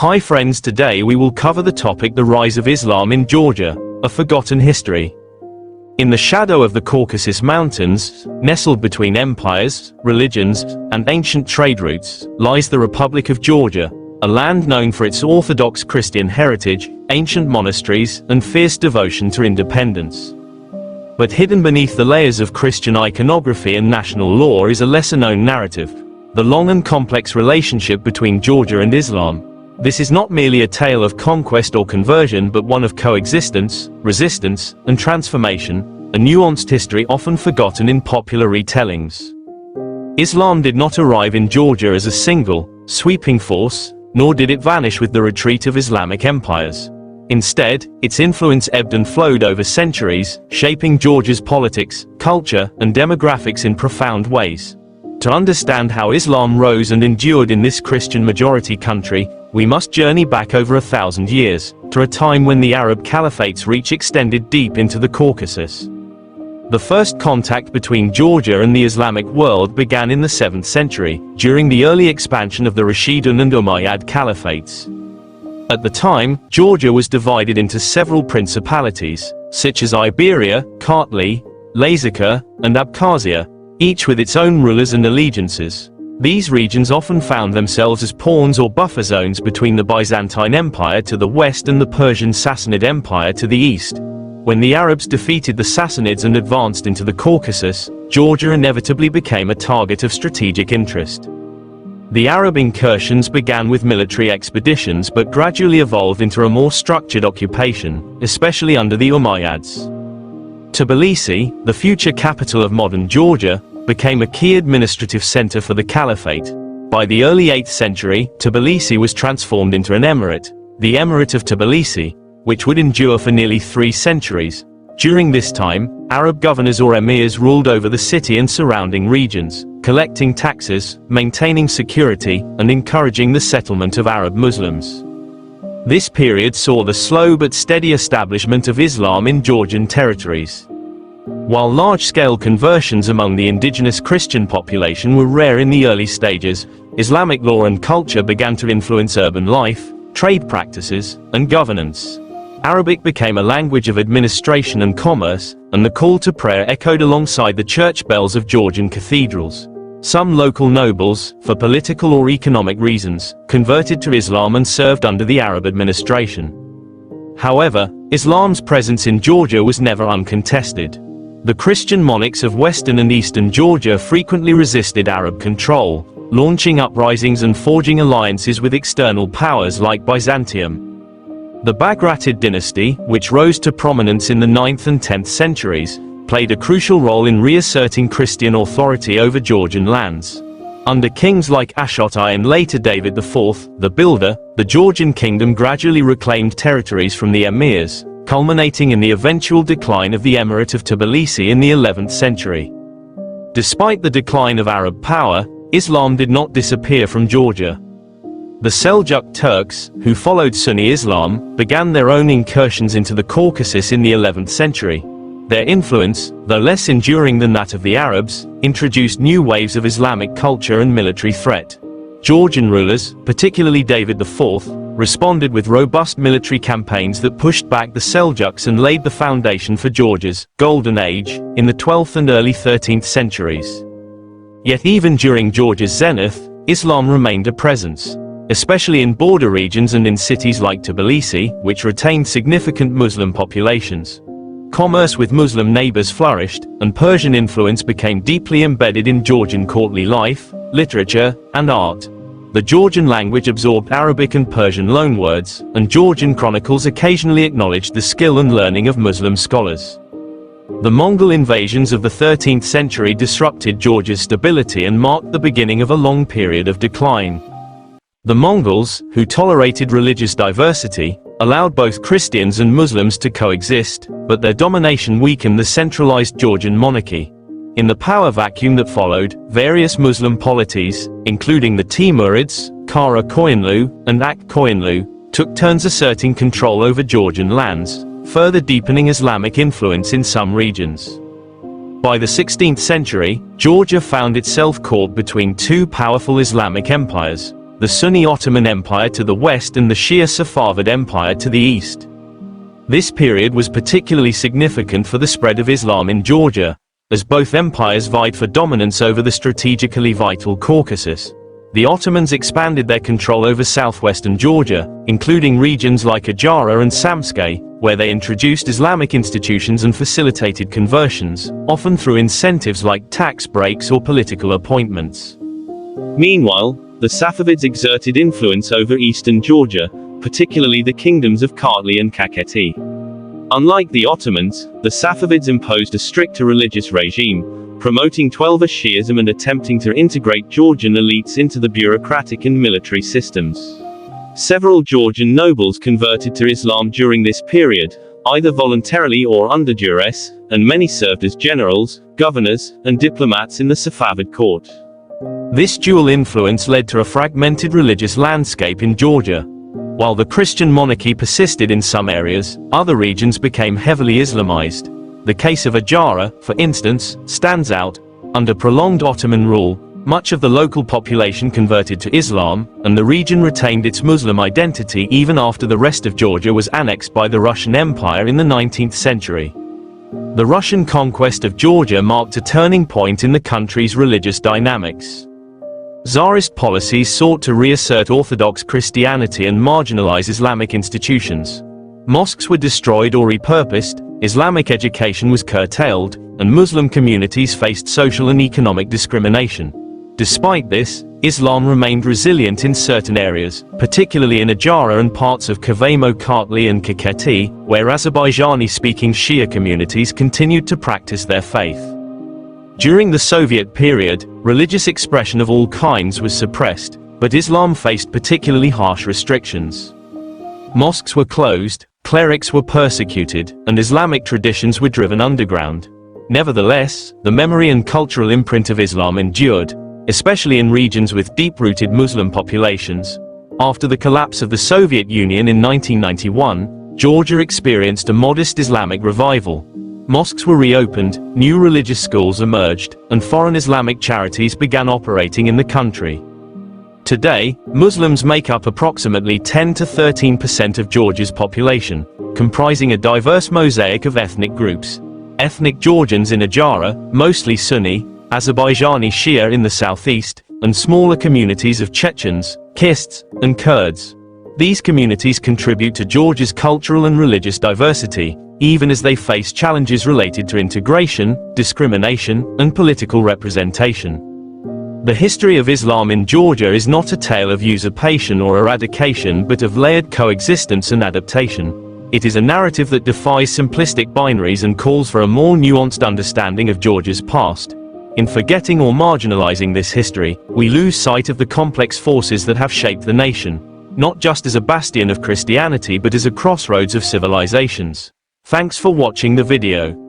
Hi friends, today we will cover the topic the rise of Islam in Georgia, a forgotten history. In the shadow of the Caucasus Mountains, nestled between empires, religions, and ancient trade routes, lies the Republic of Georgia, a land known for its Orthodox Christian heritage, ancient monasteries, and fierce devotion to independence. But hidden beneath the layers of Christian iconography and national law is a lesser-known narrative: the long and complex relationship between Georgia and Islam. This is not merely a tale of conquest or conversion, but one of coexistence, resistance, and transformation, a nuanced history often forgotten in popular retellings. Islam did not arrive in Georgia as a single, sweeping force, nor did it vanish with the retreat of Islamic empires. Instead, its influence ebbed and flowed over centuries, shaping Georgia's politics, culture, and demographics in profound ways. To understand how Islam rose and endured in this Christian-majority country, we must journey back over 1,000 years, to a time when the Arab Caliphate's reach extended deep into the Caucasus. The first contact between Georgia and the Islamic world began in the 7th century, during the early expansion of the Rashidun and Umayyad Caliphates. At the time, Georgia was divided into several principalities, such as Iberia, Kartli, Lazica, and Abkhazia, each with its own rulers and allegiances. These regions often found themselves as pawns or buffer zones between the Byzantine Empire to the west and the Persian Sassanid Empire to the east. When the Arabs defeated the Sassanids and advanced into the Caucasus, Georgia inevitably became a target of strategic interest. The Arab incursions began with military expeditions but gradually evolved into a more structured occupation, especially under the Umayyads. Tbilisi, the future capital of modern Georgia, became a key administrative center for the Caliphate. By the early 8th century, Tbilisi was transformed into an emirate, the Emirate of Tbilisi, which would endure for nearly 3 centuries. During this time, Arab governors or emirs ruled over the city and surrounding regions, collecting taxes, maintaining security, and encouraging the settlement of Arab Muslims. This period saw the slow but steady establishment of Islam in Georgian territories. While large-scale conversions among the indigenous Christian population were rare in the early stages, Islamic law and culture began to influence urban life, trade practices, and governance. Arabic became a language of administration and commerce, and the call to prayer echoed alongside the church bells of Georgian cathedrals. Some local nobles, for political or economic reasons, converted to Islam and served under the Arab administration. However, Islam's presence in Georgia was never uncontested. The Christian monarchs of western and eastern Georgia frequently resisted Arab control, launching uprisings and forging alliances with external powers like Byzantium. The Bagratid dynasty, which rose to prominence in the 9th and 10th centuries, played a crucial role in reasserting Christian authority over Georgian lands. Under kings like Ashot I and later David IV, the Builder, the Georgian kingdom gradually reclaimed territories from the emirs, culminating in the eventual decline of the Emirate of Tbilisi in the 11th century. Despite the decline of Arab power, Islam did not disappear from Georgia. The Seljuk Turks, who followed Sunni Islam, began their own incursions into the Caucasus in the 11th century. Their influence, though less enduring than that of the Arabs, introduced new waves of Islamic culture and military threat. Georgian rulers, particularly David IV, responded with robust military campaigns that pushed back the Seljuks and laid the foundation for Georgia's Golden Age in the 12th and early 13th centuries. Yet even during Georgia's zenith, Islam remained a presence, especially in border regions and in cities like Tbilisi, which retained significant Muslim populations. Commerce with Muslim neighbors flourished, and Persian influence became deeply embedded in Georgian courtly life, literature, and art. The Georgian language absorbed Arabic and Persian loanwords, and Georgian chronicles occasionally acknowledged the skill and learning of Muslim scholars. The Mongol invasions of the 13th century disrupted Georgia's stability and marked the beginning of a long period of decline. The Mongols, who tolerated religious diversity, allowed both Christians and Muslims to coexist, but their domination weakened the centralized Georgian monarchy. In the power vacuum that followed, various Muslim polities, including the Timurids, Kara Koyunlu, and Ak Koyunlu, took turns asserting control over Georgian lands, further deepening Islamic influence in some regions. By the 16th century, Georgia found itself caught between two powerful Islamic empires, the Sunni Ottoman Empire to the west and the Shia Safavid Empire to the east. This period was particularly significant for the spread of Islam in Georgia, as both empires vied for dominance over the strategically vital Caucasus. The Ottomans expanded their control over southwestern Georgia, including regions like Ajara and Samtskhe, where they introduced Islamic institutions and facilitated conversions, often through incentives like tax breaks or political appointments. Meanwhile, the Safavids exerted influence over eastern Georgia, particularly the kingdoms of Kartli and Kakheti. Unlike the Ottomans, the Safavids imposed a stricter religious regime, promoting Twelver Shi'ism and attempting to integrate Georgian elites into the bureaucratic and military systems. Several Georgian nobles converted to Islam during this period, either voluntarily or under duress, and many served as generals, governors, and diplomats in the Safavid court. This dual influence led to a fragmented religious landscape in Georgia. While the Christian monarchy persisted in some areas, other regions became heavily Islamized. The case of Ajara, for instance, stands out. Under prolonged Ottoman rule, much of the local population converted to Islam, and the region retained its Muslim identity even after the rest of Georgia was annexed by the Russian Empire in the 19th century. The Russian conquest of Georgia marked a turning point in the country's religious dynamics. Tsarist policies sought to reassert Orthodox Christianity and marginalize Islamic institutions. Mosques were destroyed or repurposed, Islamic education was curtailed, and Muslim communities faced social and economic discrimination. Despite this, Islam remained resilient in certain areas, particularly in Ajara and parts of Kavemo Kartli and Kakheti, where Azerbaijani-speaking Shia communities continued to practice their faith. During the Soviet period, religious expression of all kinds was suppressed, but Islam faced particularly harsh restrictions. Mosques were closed, clerics were persecuted, and Islamic traditions were driven underground. Nevertheless, the memory and cultural imprint of Islam endured, especially in regions with deep-rooted Muslim populations. After the collapse of the Soviet Union in 1991, Georgia experienced a modest Islamic revival. Mosques were reopened, new religious schools emerged, and foreign Islamic charities began operating in the country. Today, Muslims make up approximately 10 to 13% of Georgia's population, comprising a diverse mosaic of ethnic groups. Ethnic Georgians in Ajara, mostly Sunni, Azerbaijani Shia in the southeast, and smaller communities of Chechens, Kirghiz, and Kurds. These communities contribute to Georgia's cultural and religious diversity, even as they face challenges related to integration, discrimination, and political representation. The history of Islam in Georgia is not a tale of usurpation or eradication but of layered coexistence and adaptation. It is a narrative that defies simplistic binaries and calls for a more nuanced understanding of Georgia's past. In forgetting or marginalizing this history, we lose sight of the complex forces that have shaped the nation, not just as a bastion of Christianity but as a crossroads of civilizations. Thanks for watching the video.